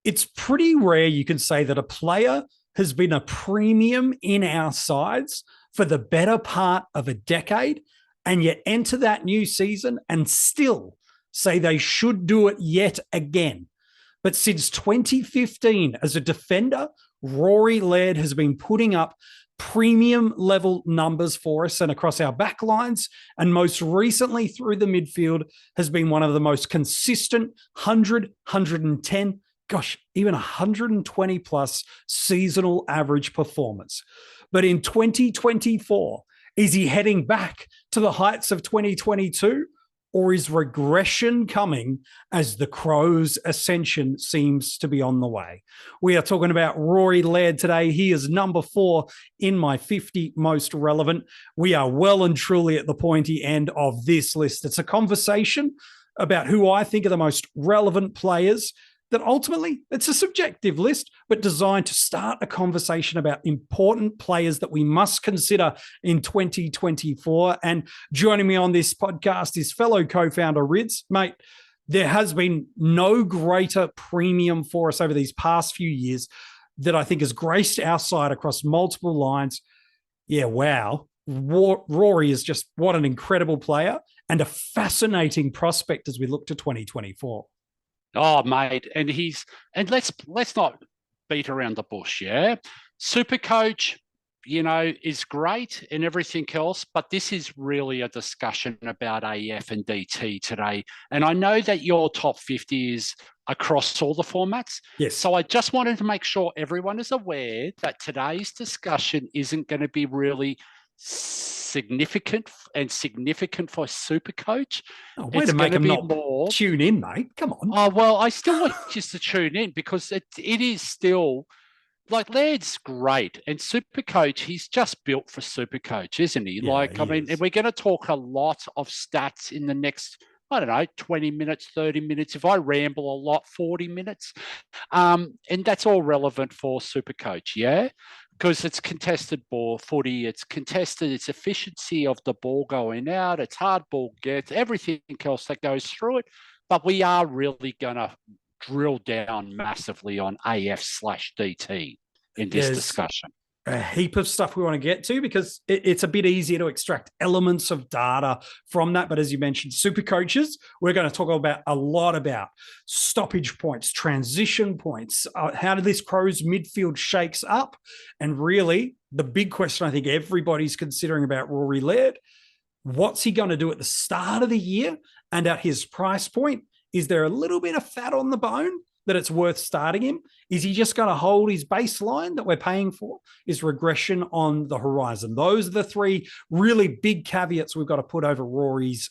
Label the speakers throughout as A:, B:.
A: it's pretty rare you can say that a player has been a premium in our sides for the better part of a decade and yet enter that new season and still say they should do it yet again. But since 2015, as a defender, Rory Laird has been putting up premium level numbers for us and across our back lines, and most recently through the midfield has been one of the most consistent 100, 110, gosh, even 120 plus seasonal average performance. But in 2024, is he heading back to the heights of 2022? Or is regression coming as the Crows' ascension seems to be on the way? We are talking about Rory Laird today. He is number 4 in my 50 most relevant. We are well and truly at the pointy end of this list. It's a conversation about who I think are the most relevant players, that ultimately it's a subjective list, but designed to start a conversation about important players that we must consider in 2024. And joining me on this podcast is fellow co-founder Rids. Mate, there has been no greater premium for us over these past few years that I think has graced our side across multiple lines. Yeah, wow. Rory is just what an incredible player and a fascinating prospect as we look to 2024.
B: Oh, mate, and let's not beat around the bush, yeah? SuperCoach, is great and everything else, but this is really a discussion about AF and DT today. And I know that your top 50 is across all the formats.
A: Yes.
B: So I just wanted to make sure everyone is aware that today's discussion isn't going to be really significant for SuperCoach.
A: Oh, way to make them not tune in, mate. Come on.
B: Oh, well, I still want you to tune in because it is still, like, Laird's great. And SuperCoach, he's just built for SuperCoach, isn't he?
A: Yeah,
B: and we're going to talk a lot of stats in the next, 20 minutes, 30 minutes. If I ramble a lot, 40 minutes. And that's all relevant for SuperCoach, yeah? Because it's contested ball footy, it's contested, it's efficiency of the ball going out, it's hard ball gets, everything else that goes through it. But we are really going to drill down massively on AF/DT in this discussion.
A: A heap of stuff we want to get to because it's a bit easier to extract elements of data from that. But as you mentioned, super coaches, we're going to talk a lot about stoppage points, transition points, how did this Crows midfield shakes up? And really the big question I think everybody's considering about Rory Laird, what's he going to do at the start of the year and at his price point? Is there a little bit of fat on the bone that it's worth starting him? Is he just going to hold his baseline that we're paying for? Is regression on the horizon? Those are the 3 really big caveats we've got to put over Rory's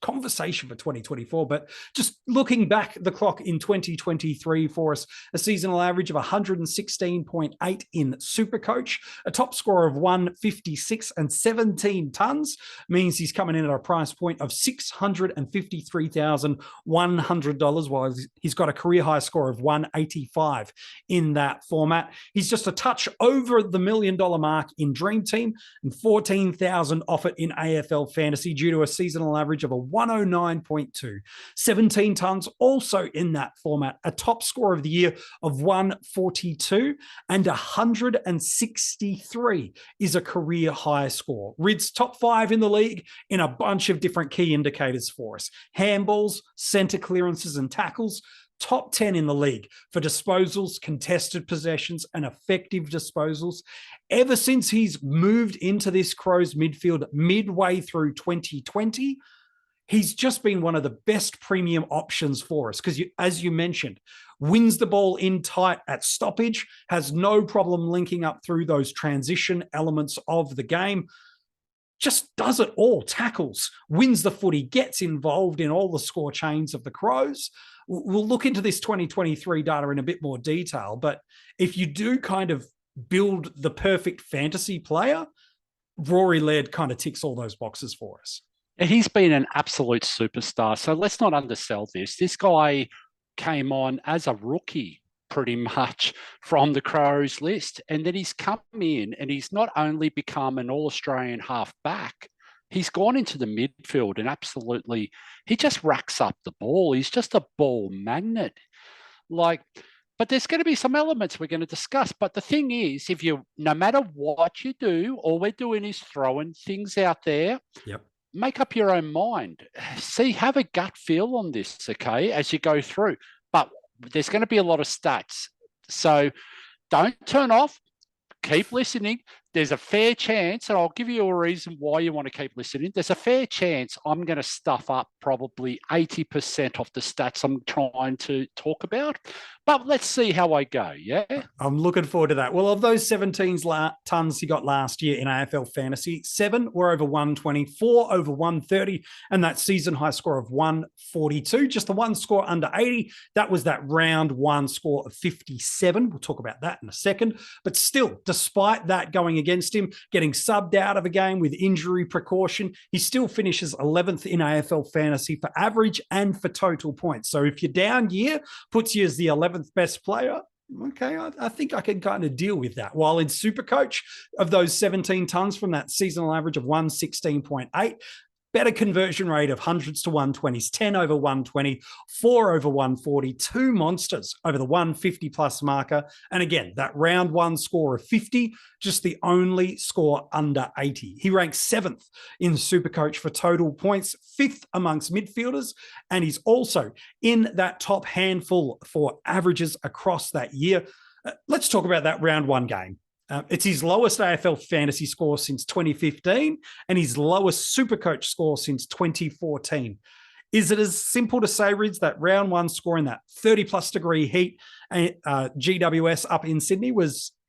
A: conversation for 2024. But just looking back the clock in 2023 for us, a seasonal average of 116.8 in SuperCoach, a top score of 156 and 17 tons means he's coming in at a price point of $653,100, while he's got a career high score of 185 in that format. He's just a touch over the $1 million mark in DreamTeam and 14,000 off it in AFL Fantasy due to a seasonal average of a 109.2. 17 tons also in that format, a top score of the year of 142, and 163 is a career high score. Rids top 5 in the league in a bunch of different key indicators for us. Handballs, center clearances and tackles, top 10 in the league for disposals, contested possessions, and effective disposals. Ever since he's moved into this Crows midfield midway through 2020, he's just been one of the best premium options for us because, as you mentioned, wins the ball in tight at stoppage, has no problem linking up through those transition elements of the game, just does it all, tackles, wins the footy, gets involved in all the score chains of the Crows. We'll look into this 2023 data in a bit more detail, but if you do kind of build the perfect fantasy player, Rory Laird kind of ticks all those boxes for us.
B: He's been an absolute superstar. So let's not undersell this. This guy came on as a rookie pretty much from the Crows list. And then he's come in and he's not only become an All-Australian half-back, he's gone into the midfield and absolutely, he just racks up the ball. He's just a ball magnet. Like, But there's going to be some elements we're going to discuss. But the thing is, no matter what you do, all we're doing is throwing things out there.
A: Yep.
B: Make up your own mind. Have a gut feel on this, okay, as you go through. But there's going to be a lot of stats. So don't turn off. Keep listening. There's a fair chance, and I'll give you a reason why you want to keep listening. There's a fair chance I'm going to stuff up probably 80% of the stats I'm trying to talk about. But let's see how I go, yeah?
A: I'm looking forward to that. Well, of those 17 tons he got last year in AFL Fantasy, 7 were over 120, 4 over 130, and that season high score of 142. Just the one score under 80. That was that round one score of 57. We'll talk about that in a second. But still, despite that going against him, getting subbed out of a game with injury precaution, he still finishes 11th in AFL Fantasy for average and for total points. So if your down year puts you as the 11th best player, okay, I think I can kind of deal with that. While in SuperCoach, of those 17 tons from that seasonal average of 116.8, better conversion rate of hundreds to 120s, 10 over 120, 4 over 140, 2 monsters over the 150 plus marker. And again, that round one score of 50, just the only score under 80. He ranks 7th in SuperCoach for total points, 5th amongst midfielders, and he's also in that top handful for averages across that year. Let's talk about that round one game. It's his lowest AFL fantasy score since 2015 and his lowest SuperCoach score since 2014. Is it as simple to say, Rids, that round one score in that 30-plus degree heat GWS up in Sydney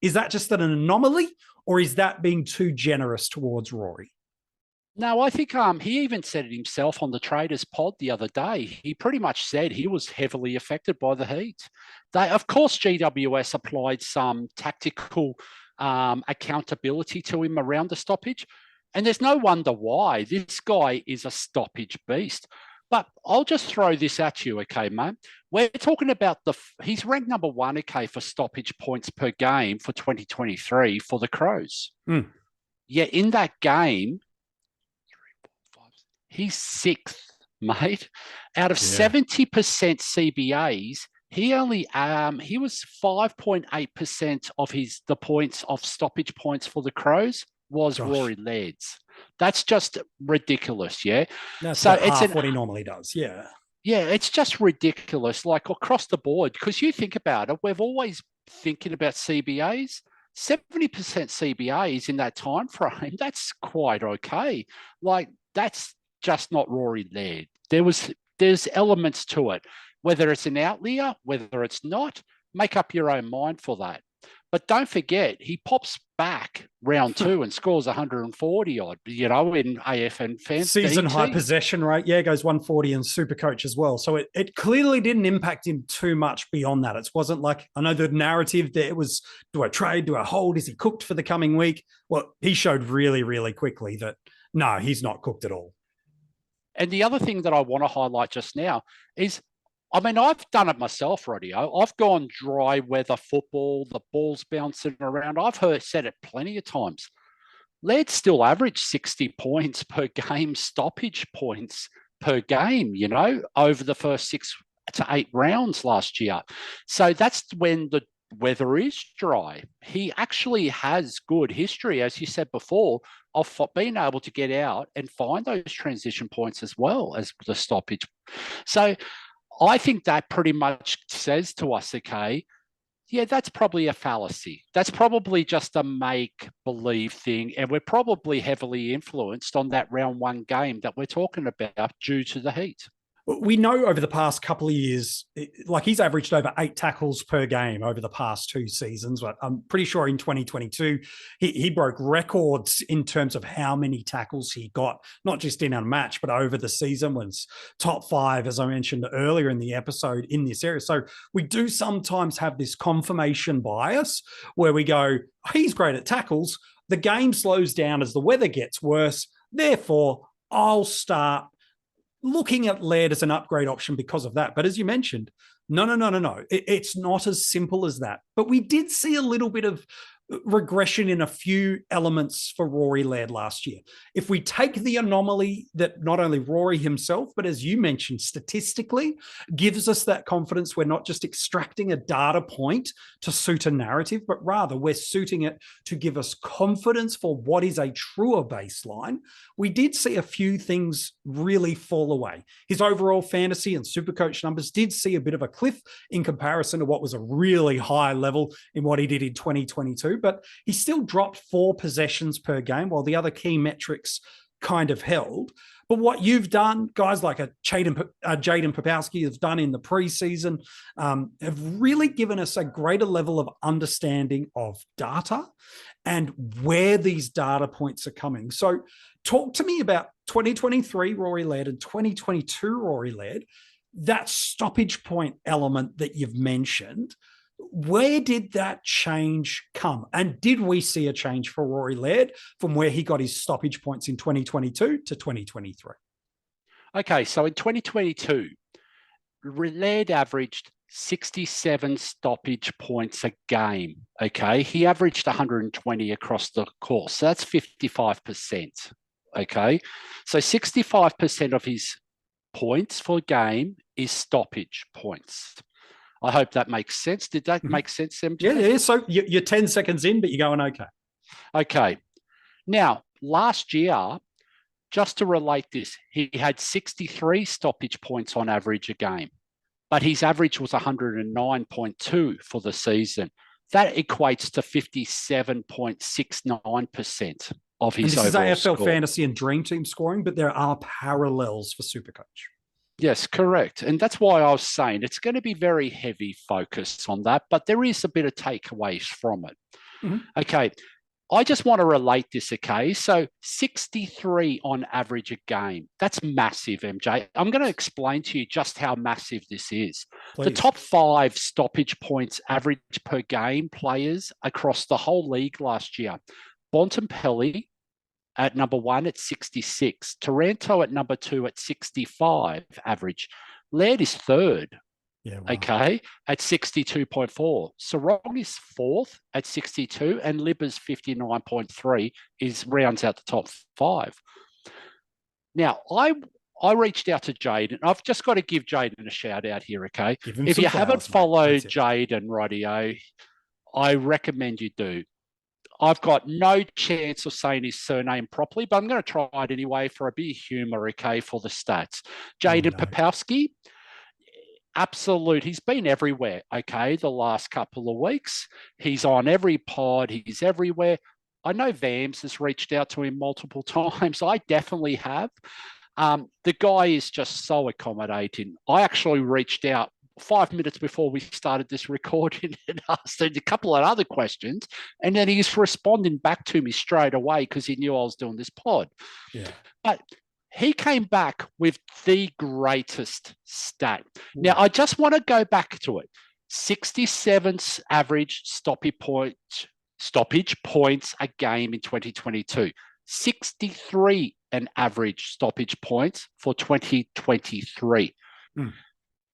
A: is that just an anomaly, or is that being too generous towards Rory?
B: No, I think he even said it himself on the Traders pod the other day. He pretty much said he was heavily affected by the heat. Of course, GWS applied some tactical accountability to him around the stoppage, and there's no wonder why. This guy is a stoppage beast. But I'll just throw this at you, okay, mate? We're talking about he's ranked number 1, okay, for stoppage points per game for 2023 for the Crows. Yeah, in that game, he's 6th, mate. Out of 70% CBAs, he only he was 5.8% of the points of stoppage points for the Crows was Rory Laird's. That's just ridiculous, yeah.
A: That's so it's half what he normally does, yeah.
B: Yeah, it's just ridiculous, like across the board. Because you think about it, we've always thinking about CBAs. 70% CBAs in that time frame. That's quite okay. Like that's just not Rory Laird. There's elements to it. Whether it's an outlier, whether it's not, make up your own mind for that. But don't forget, he pops back round 2 and scores 140 odd, in AFL Fantasy.
A: Season high possession rate, goes 140 in SuperCoach as well. So it clearly didn't impact him too much beyond that. It wasn't like, I know the narrative there was, do I trade, do I hold, is he cooked for the coming week? Well, he showed really, really quickly that, no, he's not cooked at all.
B: And the other thing that I want to highlight just now is, I've done it myself, Radio. I've gone dry weather football, the ball's bouncing around. I've said it plenty of times. Laird still averaged 60 points per game, stoppage points per game, over the first 6 to 8 rounds last year. So that's when the weather is dry. He actually has good history, as you said before, of being able to get out and find those transition points as well as the stoppage. So I think that pretty much says to us, okay, yeah, that's probably a fallacy. That's probably just a make-believe thing, and we're probably heavily influenced on that round 1 game that we're talking about due to the heat.
A: We know over the past couple of years, like he's averaged over 8 tackles per game over the past 2 seasons. But I'm pretty sure in 2022, he broke records in terms of how many tackles he got, not just in a match, but over the season, was top 5, as I mentioned earlier in the episode, in this area. So we do sometimes have this confirmation bias where we go, he's great at tackles. The game slows down as the weather gets worse. Therefore, I'll start looking at Laird as an upgrade option because of that. But as you mentioned, no. It's not as simple as that. But we did see a little bit of regression in a few elements for Rory Laird last year. If we take the anomaly that not only Rory himself, but as you mentioned, statistically gives us that confidence, we're not just extracting a data point to suit a narrative, but rather we're suiting it to give us confidence for what is a truer baseline. We did see a few things really fall away. His overall fantasy and SuperCoach numbers did see a bit of a cliff in comparison to what was a really high level in what he did in 2022, but he still dropped 4 possessions per game while the other key metrics kind of held. But what you've done, guys like Jaden Popowski have done in the preseason, have really given us a greater level of understanding of data and where these data points are coming. So talk to me about 2023 Rory Laird and 2022 Rory Laird, that stoppage point element that you've mentioned. Where did that change come? And did we see a change for Rory Laird from where he got his stoppage points in 2022 to 2023?
B: Okay, so in 2022, Laird averaged 67 stoppage points a game. Okay, he averaged 120 across the course. So that's 55%. Okay, so 65% of his points for a game is stoppage points. I hope that makes sense. Did that make sense, MJ?
A: Yeah. So you're 10 seconds in, but you're going okay.
B: Okay. Now, last year, just to relate this, he had 63 stoppage points on average a game, but his average was 109.2 for the season. That equates to 57.69% of his overall
A: score. This is
B: AFL
A: Fantasy and DreamTeam scoring, but there are parallels for SuperCoach.
B: Yes, correct. And that's why I was saying it's going to be very heavy focus on that, but there is a bit of takeaways from it. Mm-hmm. Okay. I just want to relate this, okay? So 63 on average a game. That's massive, MJ. I'm going to explain to you just how massive this is. Please. The top 5 stoppage points average per game players across the whole league last year. Bontempelli at number 1 at 66. Taranto at number 2 at 65 average. Laird is 3rd. Yeah, wow. Okay, at 62.4. Sarong is 4th at 62, and Libba's 59.3 rounds out the top 5. Now, I reached out to Jaden. I've just got to give Jaden a shout out here, okay? If you haven't followed Jaden, rightio, I recommend you do. I've got no chance of saying his surname properly, but I'm going to try it anyway for a bit of humour, okay, for the stats. Jaden Popowski, absolute. He's been everywhere, okay, the last couple of weeks. He's on every pod. He's everywhere. I know Vams has reached out to him multiple times. I definitely have. The guy is just so accommodating. I actually reached out 5 minutes before we started this recording and asked him a couple of other questions, and then he's responding back to me straight away because he knew I was doing this pod. Yeah. But he came back with the greatest stat. Now, I just want to go back to it. 67 average stoppage points a game in 2022. 63 an average stoppage points for 2023.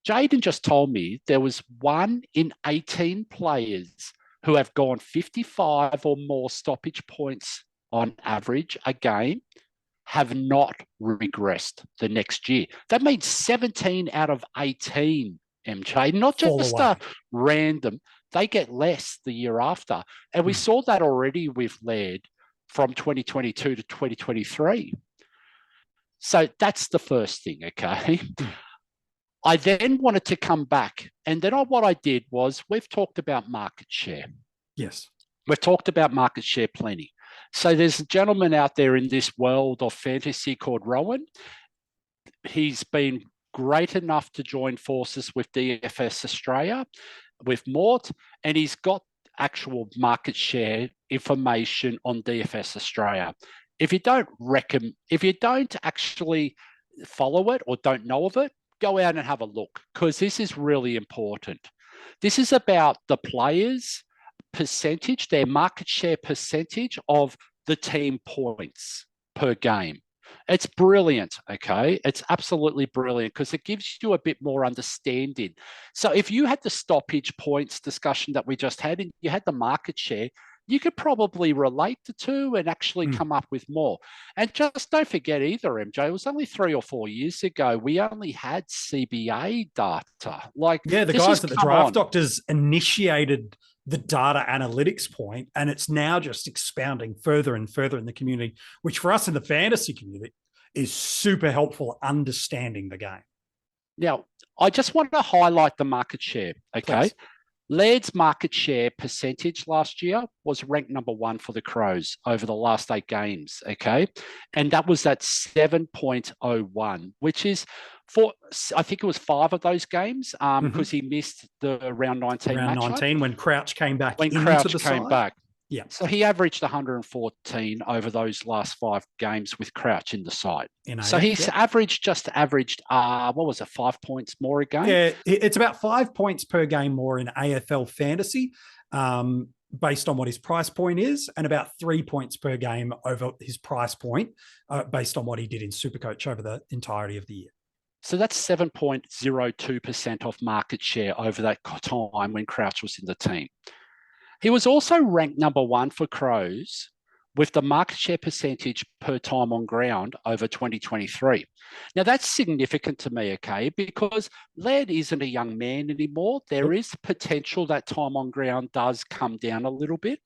B: Jaden just told me there was 1 in 18 players who have gone 55 or more stoppage points on average a game have not regressed the next year. That means 17 out of 18, MJ, not just random. They get less the year after. And we saw that already with Laird from 2022 to 2023. So that's the first thing, okay? I then wanted to come back, and then what I did was we've talked about market share.
A: Yes.
B: We've talked about market share plenty. So there's a gentleman out there in this world of fantasy called Rowan. He's been great enough to join forces with DFS Australia, with Mort, and he's got actual market share information on DFS Australia. If you don't actually follow it or don't know of it, go out and have a look, because this is really important. This is about the players' percentage, their market share percentage of the team points per game. It's brilliant, okay? It's absolutely brilliant because it gives you a bit more understanding. So if you had the stoppage points discussion that we just had and you had the market share, you could probably relate the two and actually come up with more. And just don't forget either, MJ, it was only 3 or 4 years ago, we only had CBA data. Like,
A: yeah, the guys at the Draft Doctors initiated the data analytics point, and it's now just expounding further and further in the community, which for us in the fantasy community is super helpful understanding the game.
B: Now, I just want to highlight the market share, okay?
A: Please.
B: Laird's market share percentage last year was ranked number 1 for the Crows over the last 8 games, okay? And that was at 7.01, which is for, I think it was 5 of those games because he missed the round 19
A: round 19 when Crouch came back
B: when
A: into
B: Crouch
A: the
B: came
A: side.
B: back.
A: Yeah.
B: So he averaged 114 over those last 5 games with Crouch in the side. So he's averaged 5 points more a game?
A: Yeah, it's about 5 points per game more in AFL fantasy based on what his price point is, and about 3 points per game over his price point based on what he did in SuperCoach over the entirety of the year.
B: So that's 7.02% of market share over that time when Crouch was in the team. He was also ranked number 1 for Crows with the market share percentage per time on ground over 2023. Now, that's significant to me, okay, because Laird isn't a young man anymore. There is potential that time on ground does come down a little bit.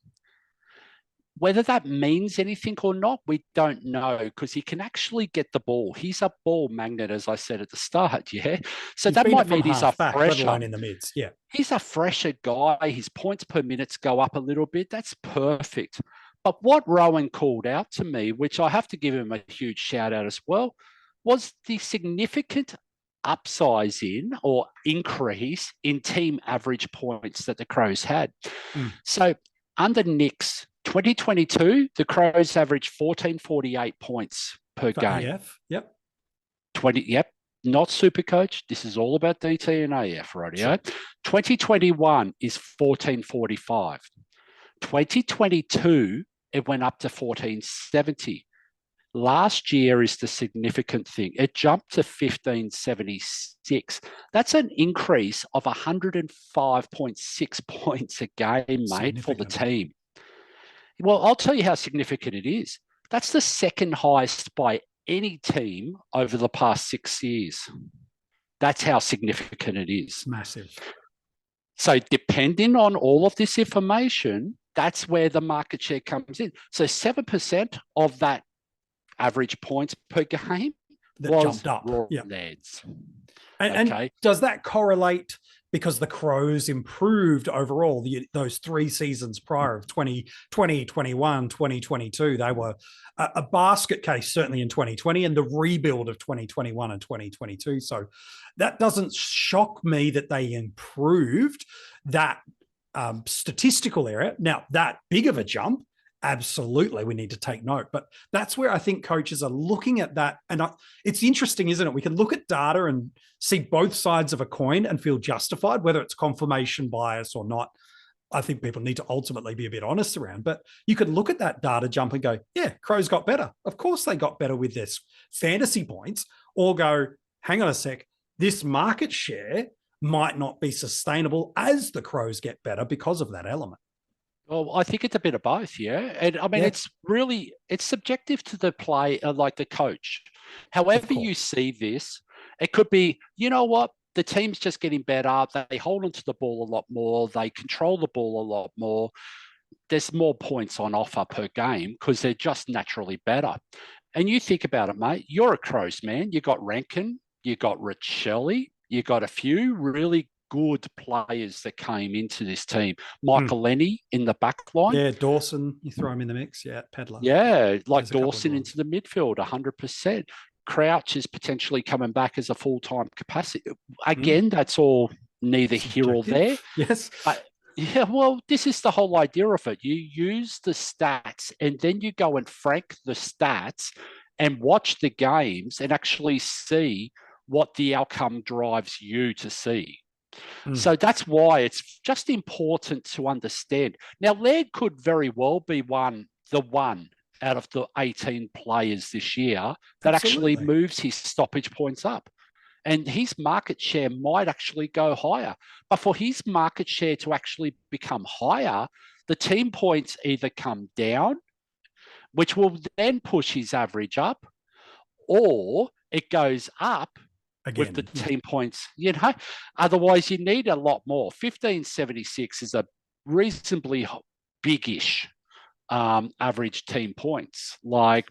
B: Whether that means anything or not, we don't know, because he can actually get the ball. He's a ball magnet, as I said at the start, yeah? So that might mean he's a fresher.
A: In the mids, yeah.
B: He's a fresher guy. His points per minutes go up a little bit. That's perfect. But what Rowan called out to me, which I have to give him a huge shout out as well, was the significant upsize or increase in team average points that the Crows had. So under Nick's 2022, the Crows averaged 1448 points per game.
A: AF, yep.
B: Not SuperCoach. This is all about DT and AF, radio. 2021 is 1445. 2022, it went up to 1470. Last year is the significant thing. It jumped to 1576. That's an increase of 105.6 points a game, mate, for the team. Well, I'll tell you how significant it is. That's the second highest by any team over the past 6 years. That's how significant it is.
A: Massive.
B: So depending on all of this information, that's where the market share comes in. So 7% of that average points per game
A: that jumped up.
B: Rory Laird's.
A: And does that correlate because the Crows improved overall those 3 seasons prior of 2020, 21, 2022? They were a basket case, certainly in 2020, and the rebuild of 2021 and 2022. So that doesn't shock me that they improved that statistical area. Now, that big of a jump, absolutely, we need to take note. But that's where I think coaches are looking at that. And it's interesting, isn't it? We can look at data and see both sides of a coin and feel justified, whether it's confirmation bias or not. I think people need to ultimately be a bit honest around. But you could look at that data jump and go, yeah, Crows got better. Of course they got better with this fantasy points. Or go, hang on a sec, this market share might not be sustainable as the Crows get better because of that element.
B: Well, I think it's a bit of both, yeah. And I mean, it's subjective to the play, like the coach. However you see this, it could be, you know what, the team's just getting better. They hold onto the ball a lot more. They control the ball a lot more. There's more points on offer per game because they're just naturally better. And you think about it, mate, you're a Crows man. You got Rankin, you got Richelli, you got a few really good players that came into this team. Michael Lenny in the back line.
A: Yeah, Dawson, you throw him in the mix. Yeah, Pedler.
B: Yeah, like Dawson into the midfield, 100%. Crouch is potentially coming back as a full-time capacity. Again, that's all neither here or there.
A: Yes.
B: Yeah, well, this is the whole idea of it. You use the stats and then you go and frank the stats and watch the games and actually see what the outcome drives you to see. So that's why it's just important to understand. Now, Laird could very well be the one out of the 18 players this year that actually moves his stoppage points up. And his market share might actually go higher. But for his market share to actually become higher, the team points either come down, which will then push his average up, or it goes up again with the team points. Otherwise you need a lot more. 1576 is a reasonably big-ish average team points. Like,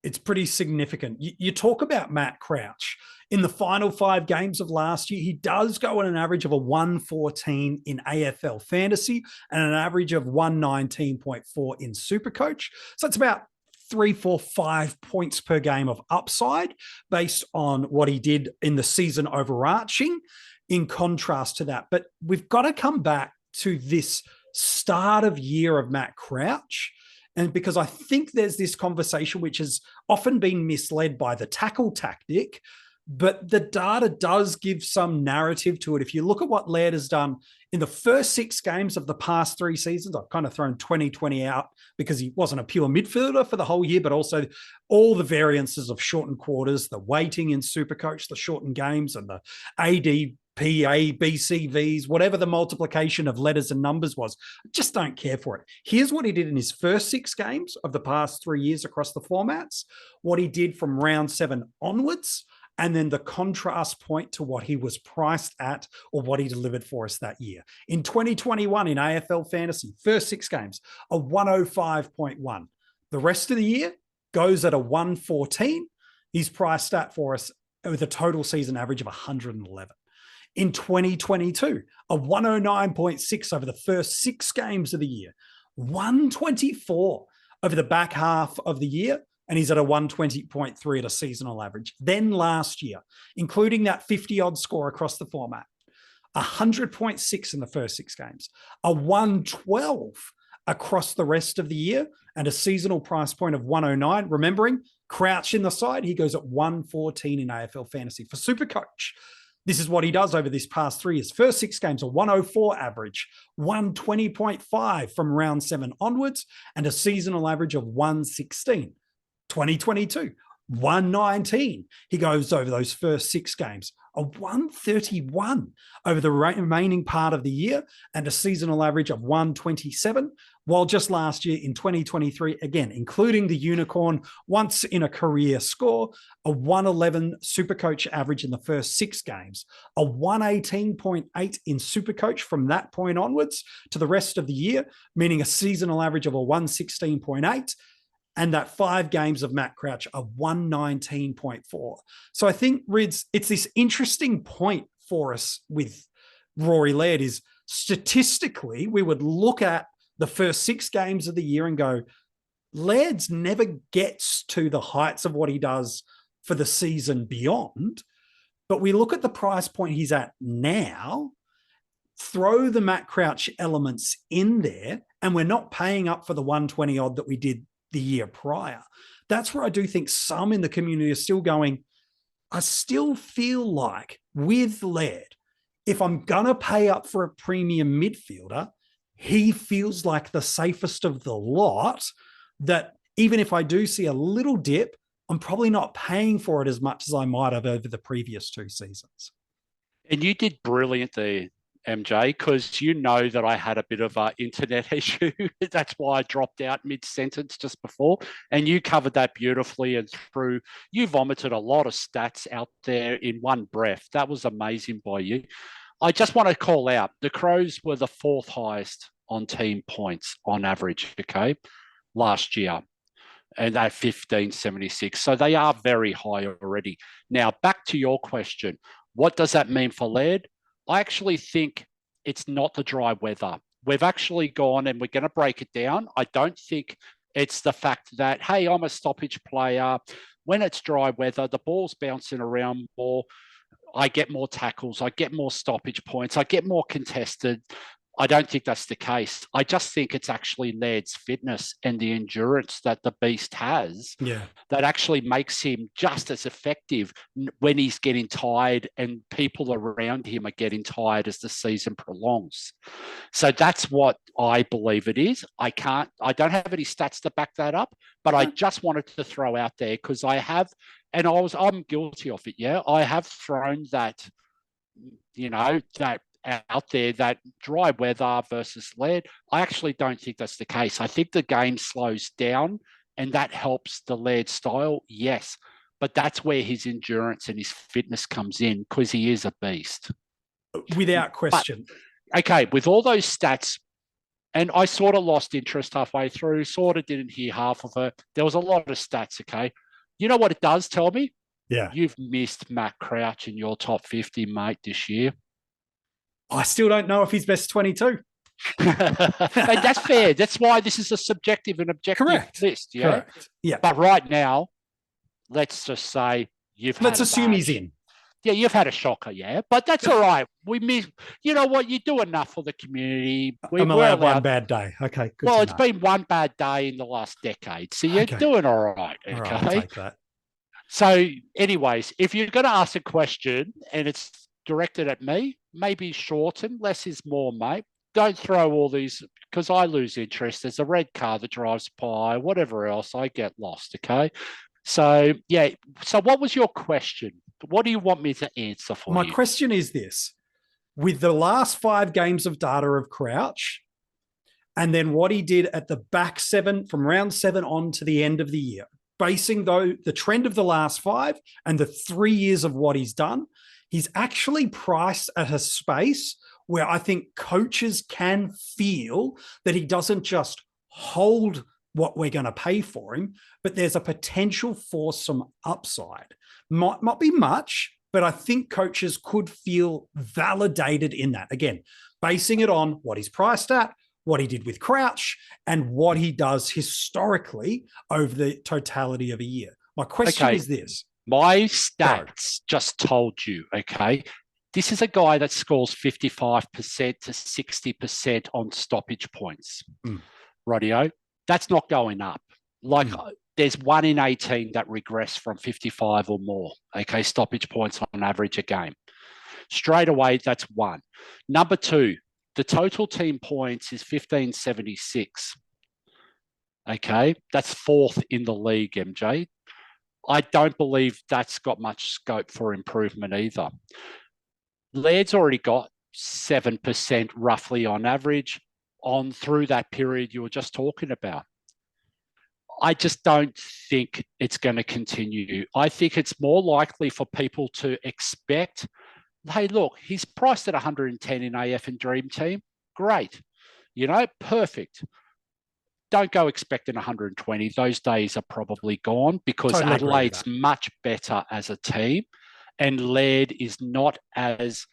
A: it's pretty significant. You talk about Matt Crouch. In the final 5 games of last year, he does go on an average of a 114 in AFL Fantasy and an average of 119.4 in SuperCoach. So it's about 3, 4, 5 points per game of upside based on what he did in the season overarching, in contrast to that. But we've got to come back to this start of year of Matt Crouch. And because I think there's this conversation which has often been misled by the tackle tactic, but the data does give some narrative to it. If you look at what Laird has done in the first 6 games of the past 3 seasons, I've kind of thrown 2020 out because he wasn't a pure midfielder for the whole year, but also all the variances of shortened quarters, the weighting in SuperCoach, the shortened games, and the ADP, ABCVs, whatever the multiplication of letters and numbers was. I just don't care for it. Here's what he did in his first 6 games of the past 3 years across the formats, what he did from round 7 onwards, and then the contrast point to what he was priced at or what he delivered for us that year. In 2021 in AFL Fantasy, first 6 games, a 105.1. The rest of the year goes at a 114. He's priced at for us with a total season average of 111. In 2022, a 109.6 over the first 6 games of the year, 124 over the back half of the year, and he's at a 120.3 at a seasonal average. Then last year, including that 50-odd score across the format, 100.6 in the first 6 games, a 112 across the rest of the year, and a seasonal price point of 109. Remembering, Crouch in the side, he goes at 114 in AFL Fantasy. For SuperCoach, this is what he does over this past 3 years. First 6 games, a 104 average, 120.5 from round 7 onwards, and a seasonal average of 116. 2022, 119. He goes over those first 6 games, a 131 over the remaining part of the year, and a seasonal average of 127. While just last year in 2023, again, including the unicorn once in a career score, a 111 SuperCoach average in the first 6 games, a 118.8 in SuperCoach from that point onwards to the rest of the year, meaning a seasonal average of a 116.8. And that 5 games of Matt Crouch, a 119.4. So I think, Rids, it's this interesting point for us with Rory Laird is statistically, we would look at the first 6 games of the year and go, Laird's never gets to the heights of what he does for the season beyond. But we look at the price point he's at now, throw the Matt Crouch elements in there, and we're not paying up for the 120 odd that we did the year prior. That's where I do think some in the community are still going, I still feel like with Laird, if I'm going to pay up for a premium midfielder, he feels like the safest of the lot, that even if I do see a little dip, I'm probably not paying for it as much as I might have over the previous 2 seasons.
B: And you did brilliant there, MJ, because you know that I had a bit of an internet issue. That's why I dropped out mid-sentence just before. And you covered that beautifully and through. You vomited a lot of stats out there in one breath. That was amazing by you. I just want to call out, the Crows were the 4th highest on team points on average, okay, last year. And they're 1576. So they are very high already. Now, back to your question. What does that mean for Laird? I actually think it's not the dry weather. We've actually gone and we're going to break it down. I don't think it's the fact that, hey, I'm a stoppage player. When it's dry weather, the ball's bouncing around more. I get more tackles. I get more stoppage points. I get more contested. I don't think that's the case. I just think it's actually Laird's fitness and the endurance that the beast has that actually makes him just as effective when he's getting tired and people around him are getting tired as the season prolongs. So that's what I believe it is. I don't have any stats to back that up, but I just wanted to throw out there because I have, and I'm guilty of it. Yeah. I have thrown that, that out there that dry weather versus Laird. I actually don't think that's the case. I think the game slows down and that helps the Laird style, yes. But that's where his endurance and his fitness comes in because he is a beast.
A: Without question.
B: But, okay, with all those stats, and I sort of lost interest halfway through, sort of didn't hear half of it. There was a lot of stats, okay? You know what it does tell me?
A: Yeah.
B: You've missed Matt Crouch in your top 50, mate, this year.
A: I still don't know if he's best 22.
B: And that's fair. That's why this is a subjective and objective list. Yeah.
A: Correct. Yeah.
B: But right now, let's just say
A: let's assume he's in.
B: Yeah, you've had a shocker, yeah. But that's all right. We miss, you know what? You do enough for the community.
A: I'm allowed one bad day. Okay. Good
B: well, it's been one bad day in the last decade. So you're doing all right. Okay.
A: All right, I'll take that.
B: So, anyways, if you're going to ask a question and it's directed at me, maybe shorten. Less is more, mate. Don't throw all these, because I lose interest. There's a red car that drives by, whatever else, I get lost, okay? So, yeah. So what was your question? What do you want me to answer for you?
A: My question is this. With the last 5 games of data of Crouch, and then what he did at the back 7, from round 7 on to the end of the year, basing though the trend of the last 5 and the 3 years of what he's done, he's actually priced at a space where I think coaches can feel that he doesn't just hold what we're going to pay for him, but there's a potential for some upside. Might not be much, but I think coaches could feel validated in that. Again, basing it on what he's priced at, what he did with Crouch, and what he does historically over the totality of a year. My question is this.
B: My stats just told you, okay, this is a guy that scores 55% to 60% on stoppage points. Radio. That's not going up. Like there's 1 in 18 that regress from 55 or more, okay, stoppage points on average a game. Straight away, that's 1. Number 2, the total team points is 1576. Okay, that's 4th in the league, MJ. I don't believe that's got much scope for improvement either. Laird's already got 7% roughly on average on through that period you were just talking about. I just don't think it's going to continue. I think it's more likely for people to expect, hey, look, he's priced at 110 in AF and Dream Team. Great. You know, perfect. Don't go expecting 120. Those days are probably gone because totally Adelaide's much better as a team and Laird is not as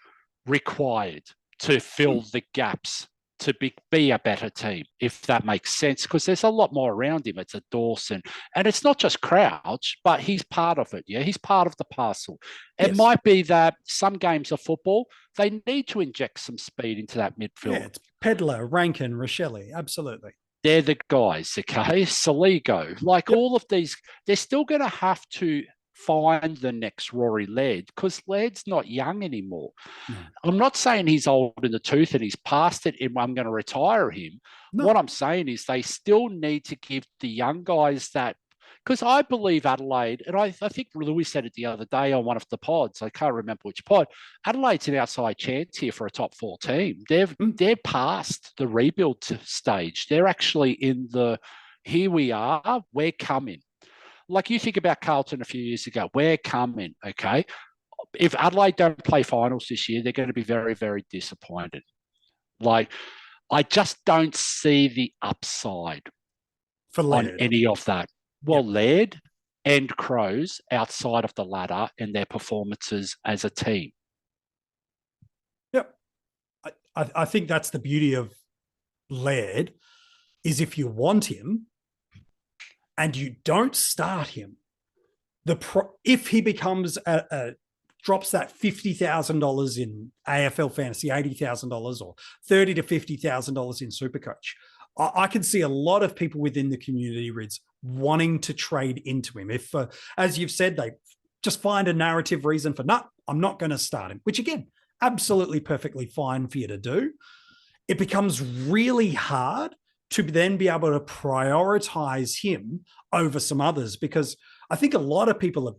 B: required to fill the gaps to be a better team, if that makes sense, because there's a lot more around him. It's a Dawson. And it's not just Crouch, but he's part of it. Yeah, he's part of the parcel. It might be that some games of football, they need to inject some speed into that midfield.
A: Yeah, it's Pedler, Rankin, Rochelle. Absolutely.
B: They're the guys, okay? Saligo. Like all of these, they're still going to have to find the next Rory Laird because Laird's not young anymore. I'm not saying he's old in the tooth and he's past it and I'm going to retire him. What I'm saying is they still need to give the young guys that, because I believe Adelaide, and I think Louis said it the other day on one of the pods, I can't remember which pod, Adelaide's an outside chance here for a top 4 team. They're past the rebuild stage. They're actually in the, here we are, we're coming. Like you think about Carlton a few years ago, we're coming, okay? If Adelaide don't play finals this year, they're going to be very, very disappointed. Like, I just don't see the upside
A: for Laird
B: on any of that. Well, Laird and Crows outside of the ladder and their performances as a team.
A: Yep. I think that's the beauty of Laird is if you want him, and you don't start him, if he becomes drops that $50,000 in AFL fantasy, $80,000 or $30,000 to $50,000 in SuperCoach, I can see a lot of people within the community, Rids, wanting to trade into him. If, as you've said, they just find a narrative reason for, no, I'm not going to start him, which again, absolutely perfectly fine for you to do. It becomes really hard to then be able to prioritize him over some others, because I think a lot of people have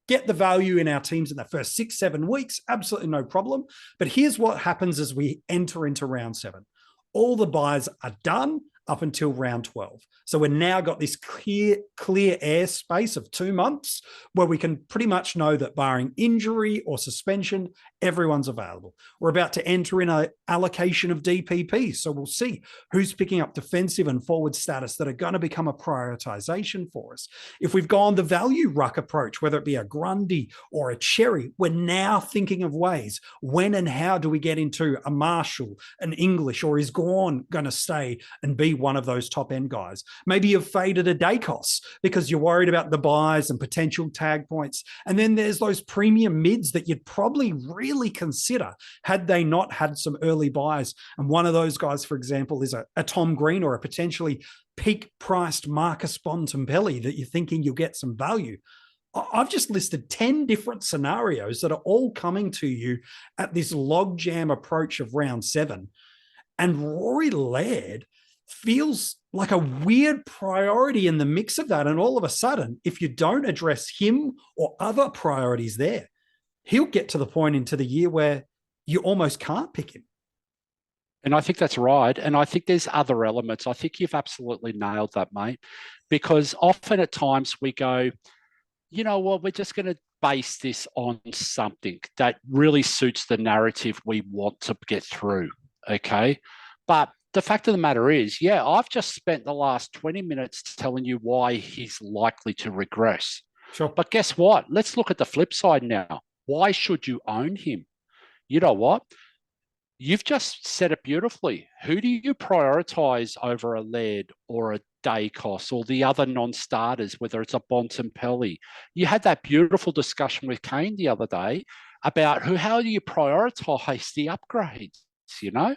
A: get the value in our teams in the first 6-7 weeks, absolutely no problem. But here's what happens as we enter into round 7. All the buys are done up until round 12. So we've now got this clear airspace of 2 months where we can pretty much know that barring injury or suspension, everyone's available. We're about to enter in an allocation of DPP. So we'll see who's picking up defensive and forward status that are going to become a prioritization for us. If we've gone the value ruck approach, whether it be a Grundy or a Cherry, we're now thinking of ways. When and how do we get into a Marshall, an English, or is Gawn going to stay and be one of those top end guys? Maybe you've faded a Dacos because you're worried about the buys and potential tag points. And then there's those premium mids that you'd probably really consider had they not had some early buys. And one of those guys, for example, is a Tom Green or a potentially peak priced Marcus Bontempelli that you're thinking you'll get some value. I've just listed 10 different scenarios that are all coming to you at this logjam approach of round 7. And Rory Laird feels like a weird priority in the mix of that. And all of a sudden, if you don't address him or other priorities there, he'll get to the point into the year where you almost can't pick him.
B: And I think that's right. And I think there's other elements. I think you've absolutely nailed that, mate, because often at times we go, you know what, we're just going to base this on something that really suits the narrative we want to get through. Okay. But the fact of the matter is, yeah, I've just spent the last 20 minutes telling you why he's likely to regress.
A: Sure.
B: But guess what? Let's look at the flip side now. Why should you own him? You know what? You've just said it beautifully. Who do you prioritize over a Laird or a Dacos or the other non-starters, whether it's a Bontempelli? You had that beautiful discussion with Kane the other day about how do you prioritize the upgrades, you know?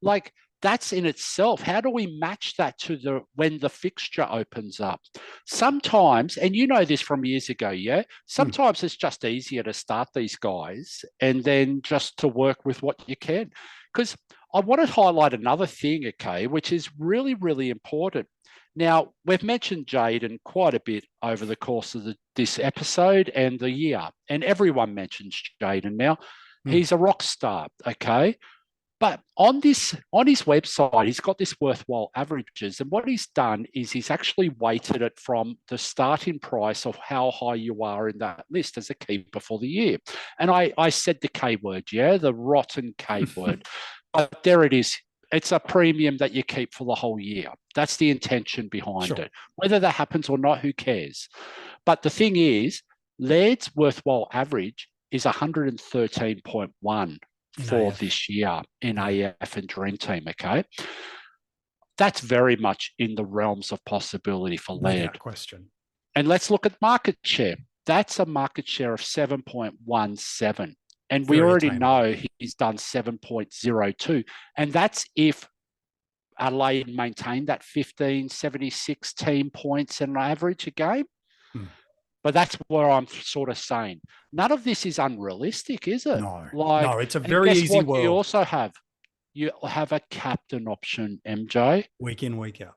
B: Like, that's in itself. How do we match that to when the fixture opens up? Sometimes, and you know this from years ago, yeah? Sometimes it's just easier to start these guys and then just to work with what you can. Because I want to highlight another thing, okay, which is really, really important. Now, we've mentioned Jaden quite a bit over the course of this episode and the year, and everyone mentions Jaden now. He's a rock star, okay? But on his website, he's got this worthwhile averages. And what he's done is he's actually weighted it from the starting price of how high you are in that list as a keeper for the year. And I said the K word, yeah, the rotten K word. But there it is. It's a premium that you keep for the whole year. That's the intention behind it. Whether that happens or not, who cares? But the thing is, Laird's worthwhile average is 113.1. for this year in AF and DreamTeam, okay? That's very much in the realms of possibility for Laird.
A: Without question.
B: And let's look at market share. That's a market share of 7.17. And we already know he's done 7.02. And that's if Adelaide maintained that 76 team points and average a game. But that's what I'm sort of saying. None of this is unrealistic, is it?
A: No, it's a very easy world.
B: You also have a captain option, MJ.
A: Week in, week out.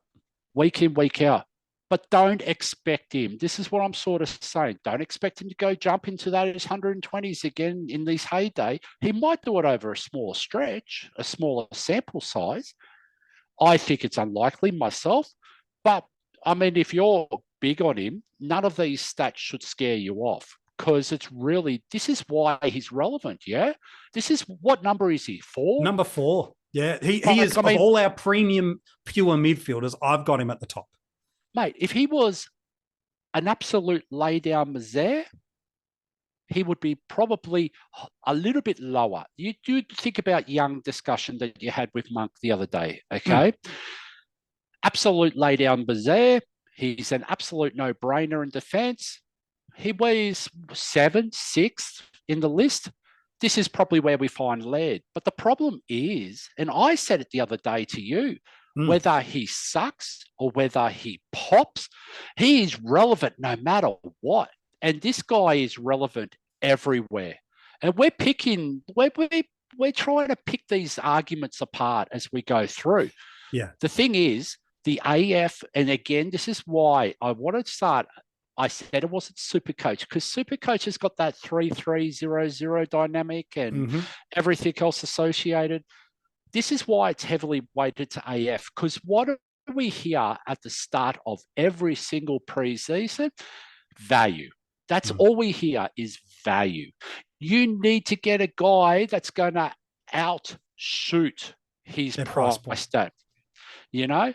B: Week in, week out. But don't expect him. This is what I'm sort of saying. Don't expect him to go jump into those 120s again in this heyday. He might do it over a smaller stretch, a smaller sample size. I think it's unlikely myself. But, I mean, if you're big on him, none of these stats should scare you off because this is why he's relevant, yeah? What number is he? 4?
A: Number 4. Yeah, he is, of all our premium pure midfielders, I've got him at the top.
B: Mate, if he was an absolute lay-down misère, he would be probably a little bit lower. You do think about Young discussion that you had with Monk the other day, okay? Absolute lay-down misère. He's an absolute no-brainer in defence. He weighs 7, 6 in the list. This is probably where we find Laird. But the problem is, and I said it the other day to you, whether he sucks or whether he pops, he is relevant no matter what. And this guy is relevant everywhere. And we're trying to pick these arguments apart as we go through.
A: Yeah.
B: The thing is, the AF, and again, this is why I want to start I said it wasn't SuperCoach because SuperCoach has got that 3-3-0-0 dynamic and everything else associated. This is why it's heavily weighted to AF, because what do we hear at the start of every single preseason? Value. That's all we hear is value. You need to get a guy that's going to outshoot his price tag. You know,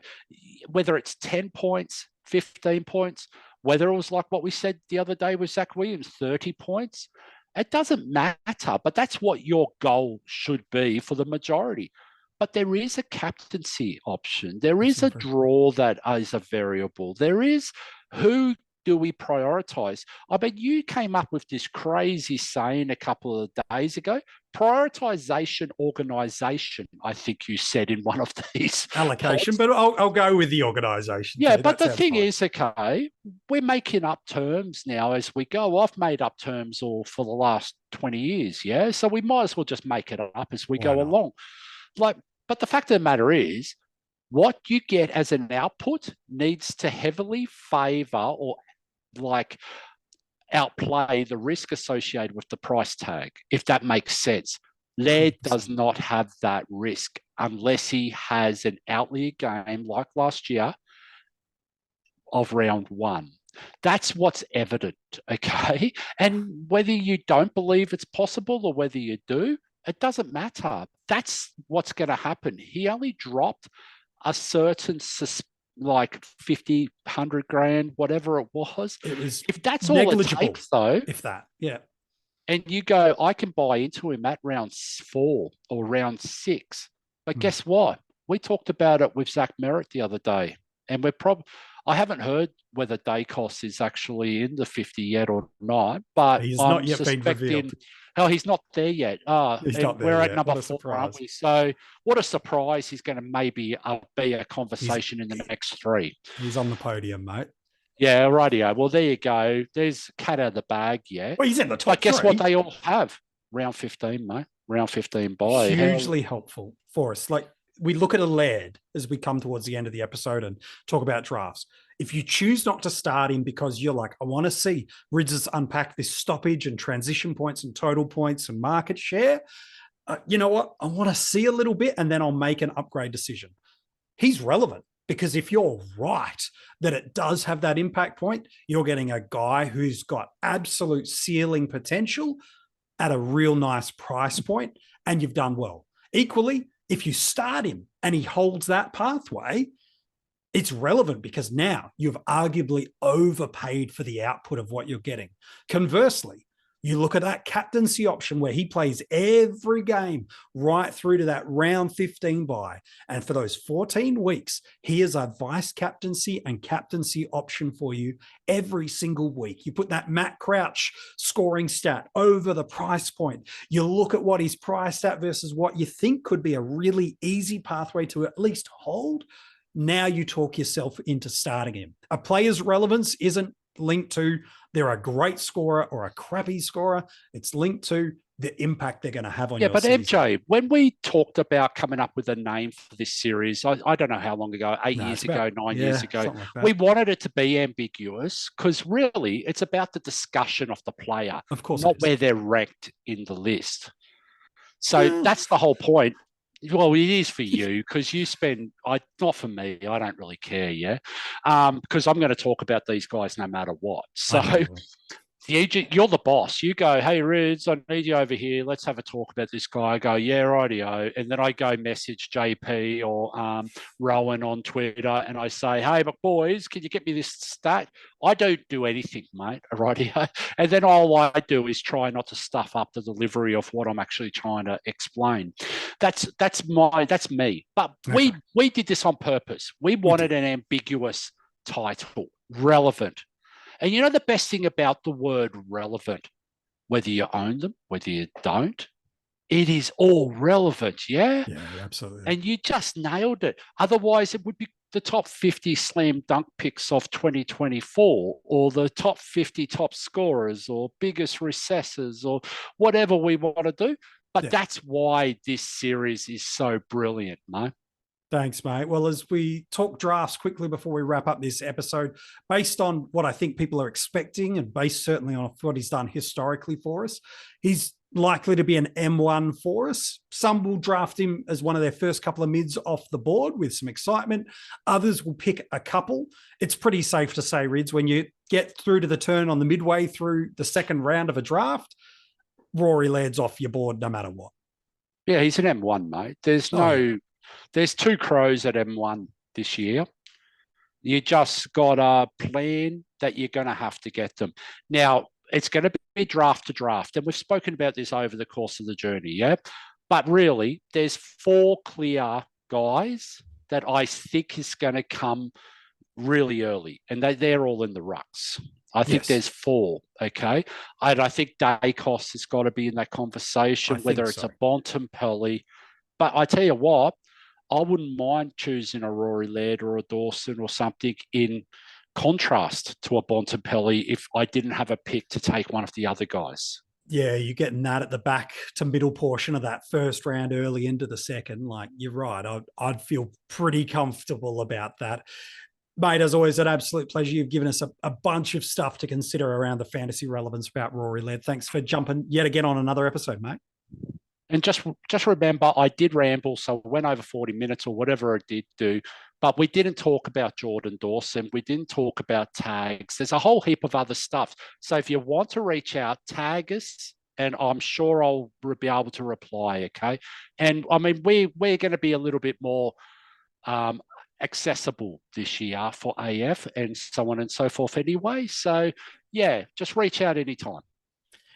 B: whether it's 10 points, 15 points, whether it was like what we said the other day with Zach Williams, 30 points, it doesn't matter. But that's what your goal should be for the majority. But there is a captaincy option. There is a draw that is a variable. There is who do we prioritize? I mean, you came up with this crazy saying a couple of days ago, prioritization organization, I think you said in one of these.
A: Allocation, but I'll go with the organization.
B: Yeah, but the thing is, okay, we're making up terms now as we go. I've made up terms all for the last 20 years, yeah? So we might as well just make it up as we go along. But the fact of the matter is, what you get as an output needs to heavily favor or outplay the risk associated with the price tag, if that makes sense. Laird does not have that risk unless he has an outlier game like last year of round one. That's what's evident, okay? And whether you don't believe it's possible or whether you do, it doesn't matter. That's what's going to happen. He only dropped a certain 50, 100 grand, whatever it was. If that's all it takes, though,
A: if that, yeah.
B: And you go, I can buy into him at round 4 or round 6. But guess what? We talked about it with Zach Merritt the other day, and I haven't heard whether Dacos is actually in the 50 yet or not, but
A: he's not yet been revealed.
B: Oh, he's not there yet.
A: He's not there
B: we're
A: yet.
B: At number 4, aren't we? So what a surprise. He's going to maybe be a conversation in the next 3.
A: He's on the podium, mate.
B: Yeah, rightio. Well, there you go. There's cat out of the bag, yeah.
A: Well, he's in the top 3.
B: But guess what they all have? Round 15, mate. Round 15 buy.
A: Hugely helpful for us. Like, we look at a Laird as we come towards the end of the episode and talk about drafts. If you choose not to start him because you're like, I want to see Rids unpack this stoppage and transition points and total points and market share, you know what? I want to see a little bit and then I'll make an upgrade decision. He's relevant because if you're right that it does have that impact point, you're getting a guy who's got absolute ceiling potential at a real nice price point and you've done well. Equally, if you start him and he holds that pathway, it's relevant because now you've arguably overpaid for the output of what you're getting. Conversely, you look at that captaincy option where he plays every game right through to that round 15 buy. And for those 14 weeks, he is a vice captaincy and captaincy option for you every single week. You put that Matt Crouch scoring stat over the price point. You look at what he's priced at versus what you think could be a really easy pathway to at least hold. Now you talk yourself into starting him. A player's relevance isn't linked to they're a great scorer or a crappy scorer. It's linked to the impact they're going to have on your season.
B: MJ, when we talked about coming up with a name for this series, I don't know how long ago, 8 years ago, 9 years ago, we wanted it to be ambiguous because really it's about the discussion of the player,
A: of course,
B: not where they're ranked in the list. So that's the whole point. Well, it is for you because you spend, not for me, I don't really care, yeah? Because I'm going to talk about these guys no matter what. So you're the boss. You go, hey, Rids, I need you over here. Let's have a talk about this guy. I go, yeah, rightio. And then I go message JP or Rowan on Twitter and I say, hey, but boys, can you get me this stat? I don't do anything, mate, rightio. And then all I do is try not to stuff up the delivery of what I'm actually trying to explain. That's me. But we did this on purpose. We wanted an ambiguous title, relevant. And you know the best thing about the word relevant, whether you own them, whether you don't, it is all relevant, yeah?
A: Yeah, absolutely.
B: And you just nailed it. Otherwise, it would be the top 50 slam dunk picks of 2024 or the top 50 top scorers or biggest recessors or whatever we want to do. But that's why this series is so brilliant, mate.
A: Thanks, mate. Well, as we talk drafts quickly before we wrap up this episode, based on what I think people are expecting and based certainly on what he's done historically for us, he's likely to be an M1 for us. Some will draft him as one of their first couple of mids off the board with some excitement. Others will pick a couple. It's pretty safe to say, Rids, when you get through to the turn on the midway through the second round of a draft, Rory Laird's off your board no matter what.
B: Yeah, he's an M1, mate. There's two Crows at M1 this year. You just got a plan that you're going to have to get them. Now, it's going to be draft to draft, and we've spoken about this over the course of the journey, yeah? But really, there's 4 clear guys that I think is going to come really early, and they're all in the rucks. I think there's 4, okay? And I think Dacos has got to be in that conversation, whether it's a Bontempelli. But I tell you what, I wouldn't mind choosing a Rory Laird or a Dawson or something in contrast to a Bontempelli if I didn't have a pick to take one of the other guys.
A: Yeah, you're getting that at the back to middle portion of that first round, early into the second. Like, you're right. I'd feel pretty comfortable about that. Mate, as always, an absolute pleasure. You've given us a bunch of stuff to consider around the fantasy relevance about Rory Laird. Thanks for jumping yet again on another episode, mate.
B: And just remember, I did ramble, so I went over 40 minutes or whatever I did do, but we didn't talk about Jordan Dawson. We didn't talk about tags. There's a whole heap of other stuff. So if you want to reach out, tag us, and I'm sure I'll be able to reply, okay? And, I mean, we're going to be a little bit more accessible this year for AF and so on and so forth anyway. So, yeah, just reach out anytime.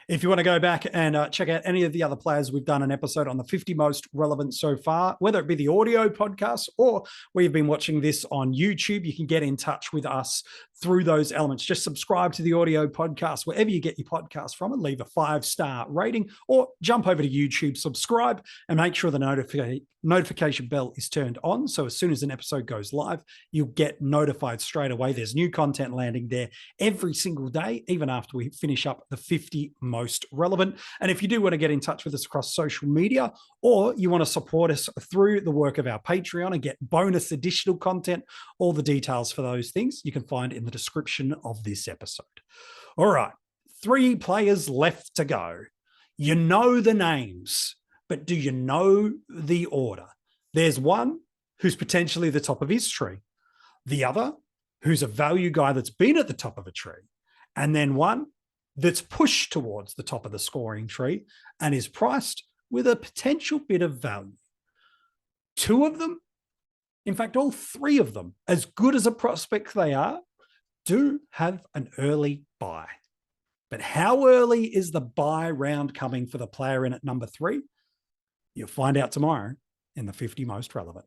A: If you want to go back and check out any of the other players, we've done an episode on the 50 most relevant so far, whether it be the audio podcast or we've been watching this on YouTube. You can get in touch with us through those elements. Just subscribe to the audio podcast, wherever you get your podcast from, and leave a 5-star rating, or jump over to YouTube, subscribe, and make sure the notification bell is turned on. So as soon as an episode goes live, you'll get notified straight away. There's new content landing there every single day, even after we finish up the 50 most relevant. And if you do want to get in touch with us across social media, or you want to support us through the work of our Patreon and get bonus additional content, all the details for those things you can find in the description of this episode. All right, 3 players left to go. You know the names, but do you know the order? There's one who's potentially the top of his tree, the other who's a value guy that's been at the top of a tree, and then one that's pushed towards the top of the scoring tree and is priced with a potential bit of value. 2 of them, in fact, all 3 of them, as good as a prospect they are, do have an early buy. But how early is the buy round coming for the player in at number 3? You'll find out tomorrow in the 50 most relevant.